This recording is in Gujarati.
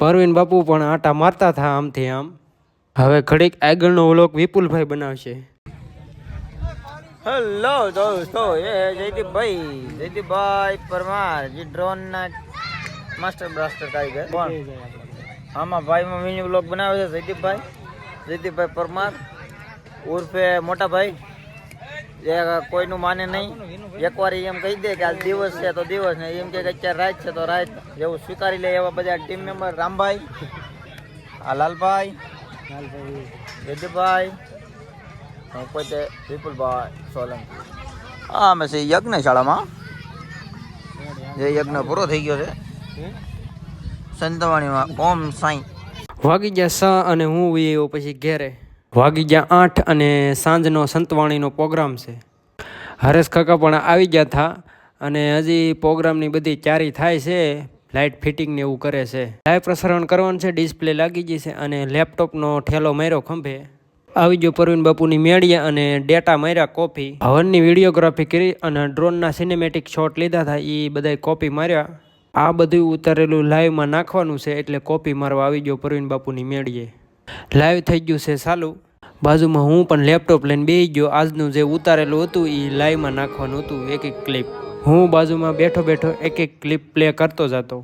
પરવીન બાપુ પણ આટા મારતા હતા આમથી આમ. હવે ઘડીક આગળનો વ્લોગ વિપુલભાઈ બનાવશે. હેલો દોસ્તો, એ જયદીપભાઈ પરમાર જે ડ્રોન ના માસ્ટર બ્લાસ્ટર ટાઈગર કોણ આમાં ભાઈમાં મિની વ્લોગ બનાવે છે. જયદીપભાઈ પરમાર ઉર્ફે મોટા ભાઈ. જે કોઈનું માને નહીં, એકવાર એમ કહી દે કે આજ દિવસ છે તો દિવસ ને, એમ કે અત્યારે રાત છે તો રાત જેવું સ્વીકારી લે એવા બધા ટીમ મેમ્બર. રામભાઈ, આ લાલભાઈ, જયદીપભાઈ, હું પોતે વિપુલભાઈ સોલંકી. હા, અમે છે યજ્ઞશાળામાં. જે યજ્ઞ પૂરો થઈ ગયો છે સંતવાણીમાં. ઓમ સાંઈ. વાગી ગયા 6 અને હું આવ્યો પછી ઘેરે. વાગી ગયા 8 અને સાંજનો સંતવાણીનો પ્રોગ્રામ છે. હરેશ કાકા પણ આવી ગયા હતા અને હજી પ્રોગ્રામની બધી તૈયારી થાય છે. લાઇટ ફિટિંગ ને એવું કરે છે. લાઈવ પ્રસારણ કરવાનું છે. ડિસ્પ્લે લાગી ગઈ છે અને લેપટોપનો ઠેલો માર્યો ખંભે. આવી ગયો પરવીન બાપુની મેળીએ અને ડેટા માર્યા કોપી. હવનની વિડીયોગ્રાફી કરી અને ડ્રોનના સિનેમેટિક શોટ લીધા હતા, એ બધા કોપી માર્યા. આ બધું ઉતારેલું લાઈવમાં નાખવાનું છે એટલે કોપી મારવા આવી ગયો પરવીન બાપુની મેળીએ. લાઈવ થઈ ગયું છે ચાલુ. બાજુમાં હું પણ લેપટોપ લઈને બેસી ગયો. આજનું જે ઉતારેલું હતું એ લાઈવમાં નાખવાનું હતું, એક ક્લિપ. હું બાજુમાં બેઠો એક ક્લિપ પ્લે કરતો જતો.